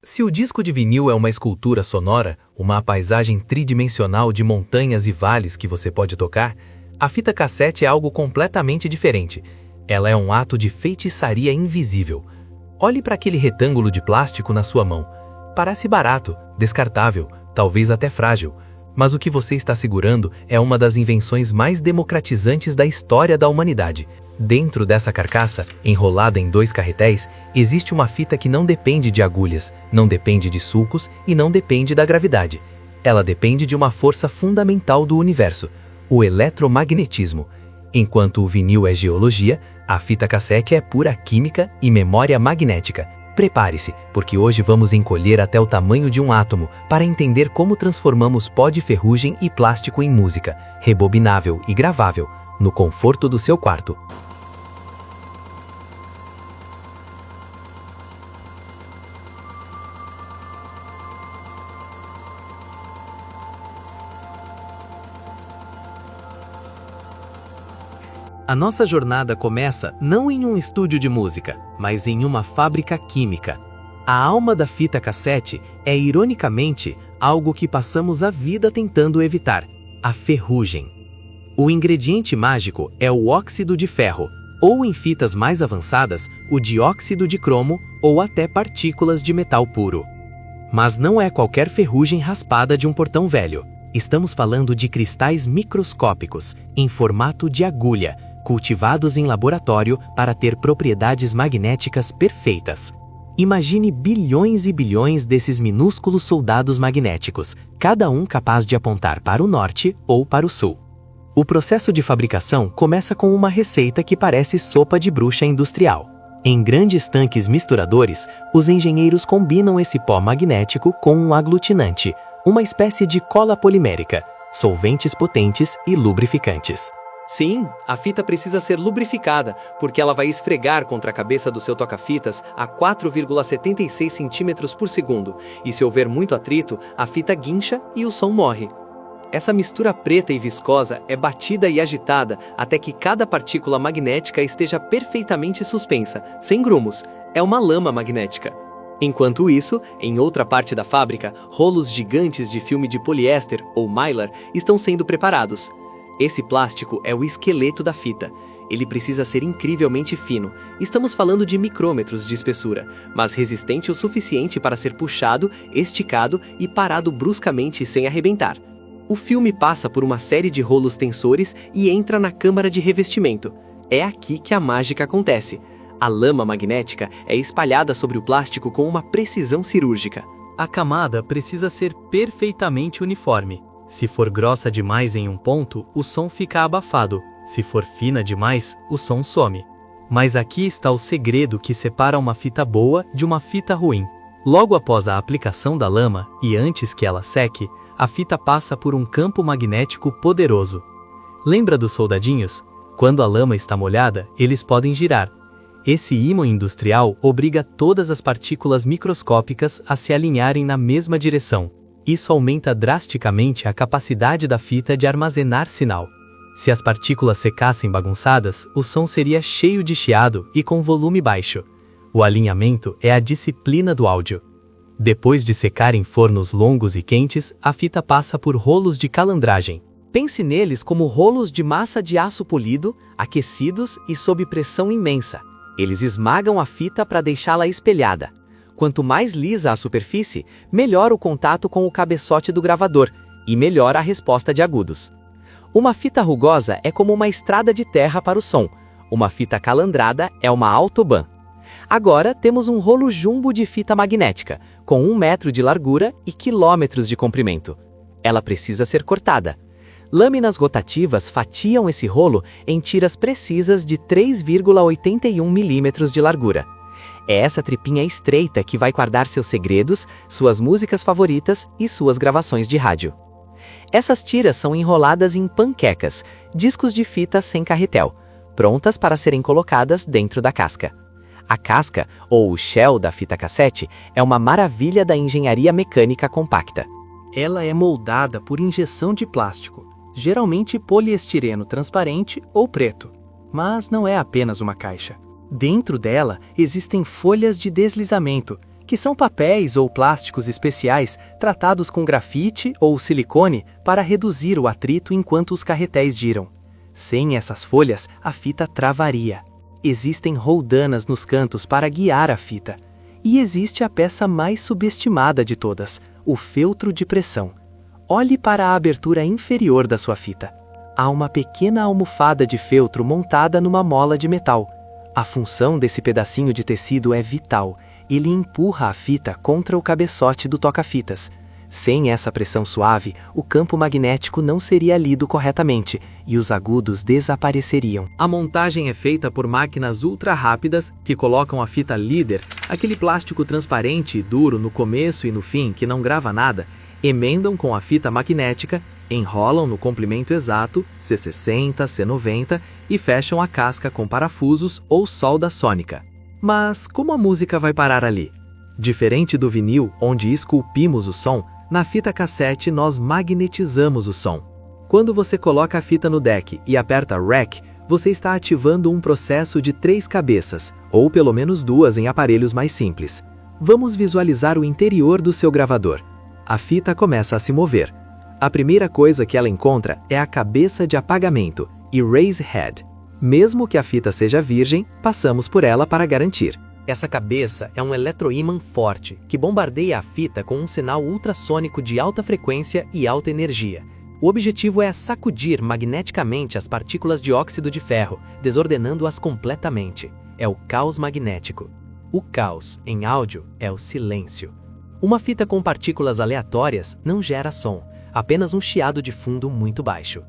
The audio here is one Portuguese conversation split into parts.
Se o disco de vinil é uma escultura sonora, uma paisagem tridimensional de montanhas e vales que você pode tocar, a fita cassete é algo completamente diferente. Ela é um ato de feitiçaria invisível. Olhe para aquele retângulo de plástico na sua mão. Parece barato, descartável, talvez até frágil, mas o que você está segurando é uma das invenções mais democratizantes da história da humanidade. Dentro dessa carcaça, enrolada em 2 carretéis, existe uma fita que não depende de agulhas, não depende de sulcos e não depende da gravidade. Ela depende de uma força fundamental do universo, o eletromagnetismo. Enquanto o vinil é geologia, a fita cassete é pura química e memória magnética. Prepare-se, porque hoje vamos encolher até o tamanho de um átomo para entender como transformamos pó de ferrugem e plástico em música, rebobinável e gravável, no conforto do seu quarto. A nossa jornada começa não em um estúdio de música, mas em uma fábrica química. A alma da fita cassete é, ironicamente, algo que passamos a vida tentando evitar: a ferrugem. O ingrediente mágico é o óxido de ferro, ou em fitas mais avançadas, o dióxido de cromo ou até partículas de metal puro. Mas não é qualquer ferrugem raspada de um portão velho. Estamos falando de cristais microscópicos, em formato de agulha, cultivados em laboratório para ter propriedades magnéticas perfeitas. Imagine bilhões e bilhões desses minúsculos soldados magnéticos, cada um capaz de apontar para o norte ou para o sul. O processo de fabricação começa com uma receita que parece sopa de bruxa industrial. Em grandes tanques misturadores, os engenheiros combinam esse pó magnético com um aglutinante, uma espécie de cola polimérica, solventes potentes e lubrificantes. Sim, a fita precisa ser lubrificada, porque ela vai esfregar contra a cabeça do seu toca-fitas a 4,76 centímetros por segundo, e se houver muito atrito, a fita guincha e o som morre. Essa mistura preta e viscosa é batida e agitada até que cada partícula magnética esteja perfeitamente suspensa, sem grumos. É uma lama magnética. Enquanto isso, em outra parte da fábrica, rolos gigantes de filme de poliéster, ou mylar, estão sendo preparados. Esse plástico é o esqueleto da fita. Ele precisa ser incrivelmente fino. Estamos falando de micrômetros de espessura, mas resistente o suficiente para ser puxado, esticado e parado bruscamente sem arrebentar. O filme passa por uma série de rolos tensores e entra na câmara de revestimento. É aqui que a mágica acontece. A lama magnética é espalhada sobre o plástico com uma precisão cirúrgica. A camada precisa ser perfeitamente uniforme. Se for grossa demais em um ponto, o som fica abafado. Se for fina demais, o som some. Mas aqui está o segredo que separa uma fita boa de uma fita ruim. Logo após a aplicação da lama, e antes que ela seque, a fita passa por um campo magnético poderoso. Lembra dos soldadinhos? Quando a lama está molhada, eles podem girar. Esse ímã industrial obriga todas as partículas microscópicas a se alinharem na mesma direção. Isso aumenta drasticamente a capacidade da fita de armazenar sinal. Se as partículas secassem bagunçadas, o som seria cheio de chiado e com volume baixo. O alinhamento é a disciplina do áudio. Depois de secar em fornos longos e quentes, a fita passa por rolos de calandragem. Pense neles como rolos de massa de aço polido, aquecidos e sob pressão imensa. Eles esmagam a fita para deixá-la espelhada. Quanto mais lisa a superfície, melhor o contato com o cabeçote do gravador e melhor a resposta de agudos. Uma fita rugosa é como uma estrada de terra para o som. Uma fita calandrada é uma autobahn. Agora temos um rolo jumbo de fita magnética, com 1 metro de largura e quilômetros de comprimento. Ela precisa ser cortada. Lâminas rotativas fatiam esse rolo em tiras precisas de 3,81 milímetros de largura. É essa tripinha estreita que vai guardar seus segredos, suas músicas favoritas e suas gravações de rádio. Essas tiras são enroladas em panquecas, discos de fita sem carretel, prontas para serem colocadas dentro da casca. A casca, ou o shell da fita cassete, é uma maravilha da engenharia mecânica compacta. Ela é moldada por injeção de plástico, geralmente poliestireno transparente ou preto. Mas não é apenas uma caixa. Dentro dela existem folhas de deslizamento, que são papéis ou plásticos especiais tratados com grafite ou silicone para reduzir o atrito enquanto os carretéis giram. Sem essas folhas, a fita travaria. Existem roldanas nos cantos para guiar a fita. E existe a peça mais subestimada de todas, o feltro de pressão. Olhe para a abertura inferior da sua fita. Há uma pequena almofada de feltro montada numa mola de metal. A função desse pedacinho de tecido é vital. Ele empurra a fita contra o cabeçote do toca-fitas. Sem essa pressão suave, o campo magnético não seria lido corretamente e os agudos desapareceriam. A montagem é feita por máquinas ultra rápidas que colocam a fita líder, aquele plástico transparente e duro no começo e no fim que não grava nada, emendam com a fita magnética, enrolam no comprimento exato, C60, C90 e fecham a casca com parafusos ou solda sônica. Mas como a música vai parar ali? Diferente do vinil, onde esculpimos o som, na fita cassete nós magnetizamos o som. Quando você coloca a fita no deck e aperta REC, você está ativando um processo de 3 cabeças, ou pelo menos 2 em aparelhos mais simples. Vamos visualizar o interior do seu gravador. A fita começa a se mover. A primeira coisa que ela encontra é a cabeça de apagamento, Erase Head. Mesmo que a fita seja virgem, passamos por ela para garantir. Essa cabeça é um eletroímã forte, que bombardeia a fita com um sinal ultrassônico de alta frequência e alta energia. O objetivo é sacudir magneticamente as partículas de óxido de ferro, desordenando-as completamente. É o caos magnético. O caos, em áudio, é o silêncio. Uma fita com partículas aleatórias não gera som, apenas um chiado de fundo muito baixo.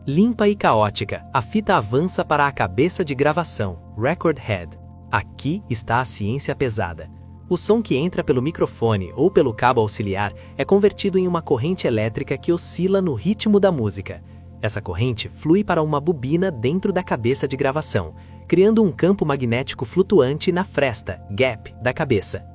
Limpa e caótica, a fita avança para a cabeça de gravação, Record Head. Aqui está a ciência pesada. O som que entra pelo microfone ou pelo cabo auxiliar é convertido em uma corrente elétrica que oscila no ritmo da música. Essa corrente flui para uma bobina dentro da cabeça de gravação, criando um campo magnético flutuante na fresta, gap, da cabeça.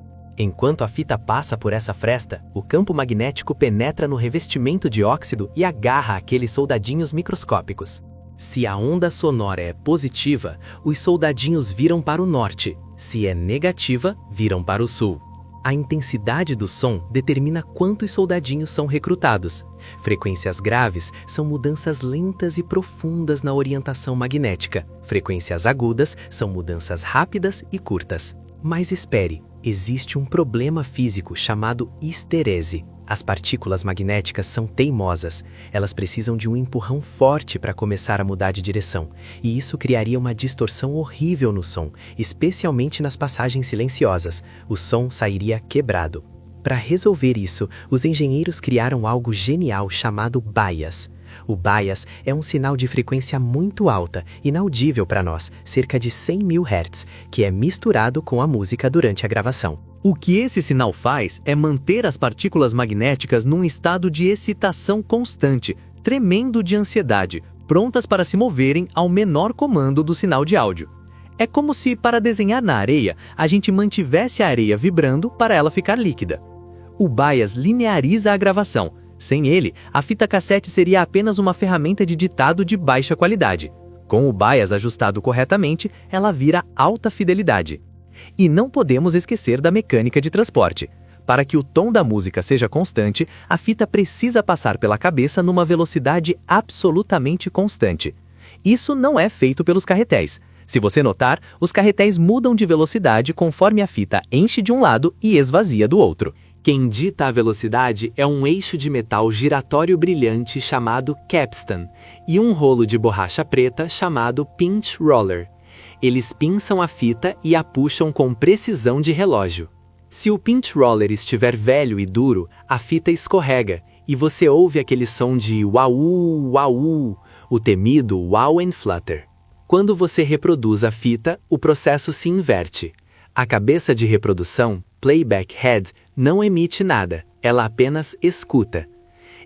Enquanto a fita passa por essa fresta, o campo magnético penetra no revestimento de óxido e agarra aqueles soldadinhos microscópicos. Se a onda sonora é positiva, os soldadinhos viram para o norte. Se é negativa, viram para o sul. A intensidade do som determina quantos soldadinhos são recrutados. Frequências graves são mudanças lentas e profundas na orientação magnética. Frequências agudas são mudanças rápidas e curtas. Mas espere, existe um problema físico chamado histerese. As partículas magnéticas são teimosas. Elas precisam de um empurrão forte para começar a mudar de direção, e isso criaria uma distorção horrível no som, especialmente nas passagens silenciosas. O som sairia quebrado. Para resolver isso, os engenheiros criaram algo genial chamado bias. O bias é um sinal de frequência muito alta, inaudível para nós, cerca de 100.000 Hz, que é misturado com a música durante a gravação. O que esse sinal faz é manter as partículas magnéticas num estado de excitação constante, tremendo de ansiedade, prontas para se moverem ao menor comando do sinal de áudio. É como se, para desenhar na areia, a gente mantivesse a areia vibrando para ela ficar líquida. O bias lineariza a gravação. Sem ele, a fita cassete seria apenas uma ferramenta de ditado de baixa qualidade. Com o bias ajustado corretamente, ela vira alta fidelidade. E não podemos esquecer da mecânica de transporte. Para que o tom da música seja constante, a fita precisa passar pela cabeça numa velocidade absolutamente constante. Isso não é feito pelos carretéis. Se você notar, os carretéis mudam de velocidade conforme a fita enche de um lado e esvazia do outro. Quem dita a velocidade é um eixo de metal giratório brilhante chamado capstan e um rolo de borracha preta chamado pinch roller. Eles pinçam a fita e a puxam com precisão de relógio. Se o pinch roller estiver velho e duro, a fita escorrega e você ouve aquele som de uau, uau, o temido wow and flutter. Quando você reproduz a fita, o processo se inverte. A cabeça de reprodução, playback head, não emite nada, ela apenas escuta.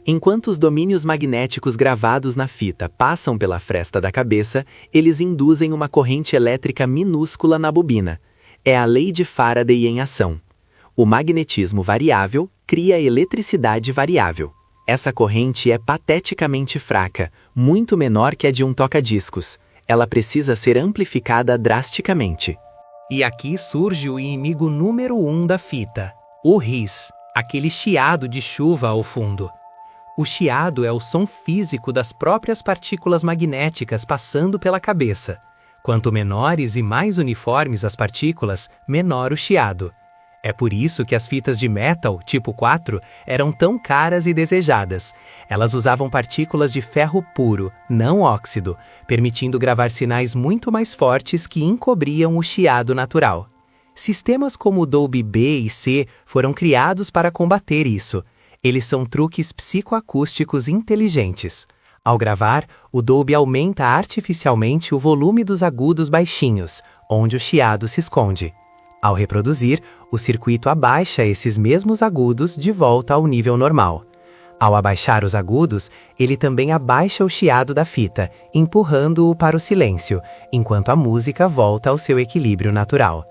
Enquanto os domínios magnéticos gravados na fita passam pela fresta da cabeça, eles induzem uma corrente elétrica minúscula na bobina. É a lei de Faraday em ação. O magnetismo variável cria eletricidade variável. Essa corrente é pateticamente fraca, muito menor que a de um toca-discos. Ela precisa ser amplificada drasticamente. E aqui surge o inimigo número 1 da fita, o hiss, aquele chiado de chuva ao fundo. O chiado é o som físico das próprias partículas magnéticas passando pela cabeça. Quanto menores e mais uniformes as partículas, menor o chiado. É por isso que as fitas de metal, tipo 4, eram tão caras e desejadas. Elas usavam partículas de ferro puro, não óxido, permitindo gravar sinais muito mais fortes que encobriam o chiado natural. Sistemas como o Dolby B e C foram criados para combater isso. Eles são truques psicoacústicos inteligentes. Ao gravar, o Dolby aumenta artificialmente o volume dos agudos baixinhos, onde o chiado se esconde. Ao reproduzir, o circuito abaixa esses mesmos agudos de volta ao nível normal. Ao abaixar os agudos, ele também abaixa o chiado da fita, empurrando-o para o silêncio, enquanto a música volta ao seu equilíbrio natural.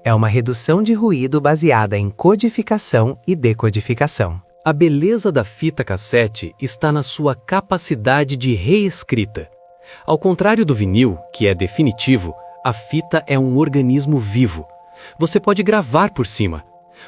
É uma redução de ruído baseada em codificação e decodificação. A beleza da fita cassete está na sua capacidade de reescrita. Ao contrário do vinil, que é definitivo, a fita é um organismo vivo. Você pode gravar por cima.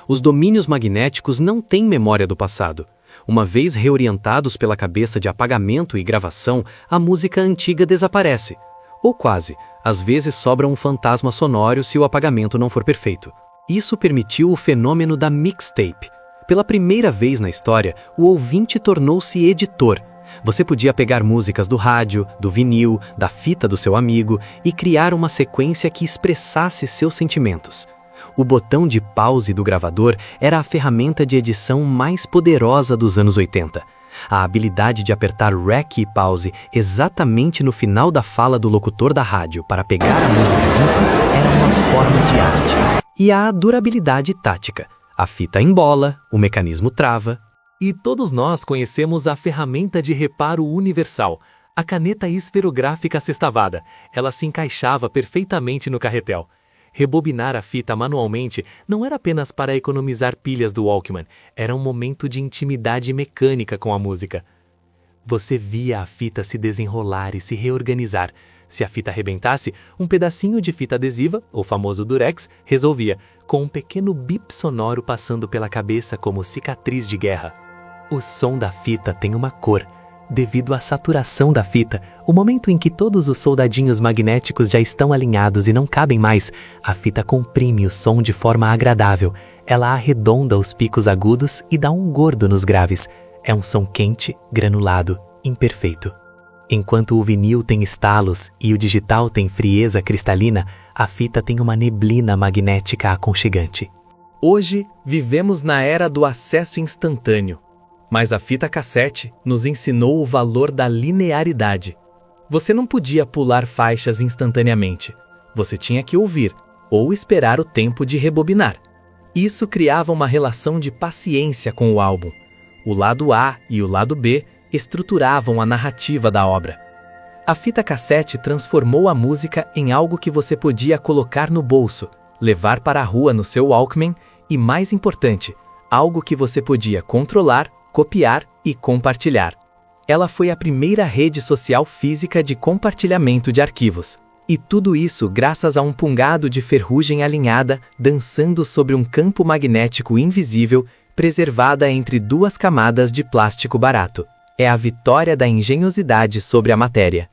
Os domínios magnéticos não têm memória do passado. Uma vez reorientados pela cabeça de apagamento e gravação, a música antiga desaparece. Ou quase. Às vezes sobra um fantasma sonoro se o apagamento não for perfeito. Isso permitiu o fenômeno da mixtape. Pela primeira vez na história, o ouvinte tornou-se editor. Você podia pegar músicas do rádio, do vinil, da fita do seu amigo e criar uma sequência que expressasse seus sentimentos. O botão de pause do gravador era a ferramenta de edição mais poderosa dos anos 80. A habilidade de apertar REC e pause exatamente no final da fala do locutor da rádio para pegar a música limpa era uma forma de arte. E a durabilidade tática. A fita embola, o mecanismo trava. E todos nós conhecemos a ferramenta de reparo universal, a caneta esferográfica sextavada. Ela se encaixava perfeitamente no carretel. Rebobinar a fita manualmente não era apenas para economizar pilhas do Walkman, era um momento de intimidade mecânica com a música. Você via a fita se desenrolar e se reorganizar. Se a fita arrebentasse, um pedacinho de fita adesiva, o famoso durex, resolvia, com um pequeno bip sonoro passando pela cabeça como cicatriz de guerra. O som da fita tem uma cor. Devido à saturação da fita, o momento em que todos os soldadinhos magnéticos já estão alinhados e não cabem mais, a fita comprime o som de forma agradável. Ela arredonda os picos agudos e dá um gordo nos graves. É um som quente, granulado, imperfeito. Enquanto o vinil tem estalos e o digital tem frieza cristalina, a fita tem uma neblina magnética aconchegante. Hoje, vivemos na era do acesso instantâneo. Mas a fita cassete nos ensinou o valor da linearidade. Você não podia pular faixas instantaneamente. Você tinha que ouvir, ou esperar o tempo de rebobinar. Isso criava uma relação de paciência com o álbum. O lado A e o lado B estruturavam a narrativa da obra. A fita cassete transformou a música em algo que você podia colocar no bolso, levar para a rua no seu Walkman e, mais importante, algo que você podia controlar, copiar e compartilhar. Ela foi a primeira rede social física de compartilhamento de arquivos. E tudo isso graças a um pungado de ferrugem alinhada dançando sobre um campo magnético invisível, preservada entre duas camadas de plástico barato. É a vitória da engenhosidade sobre a matéria.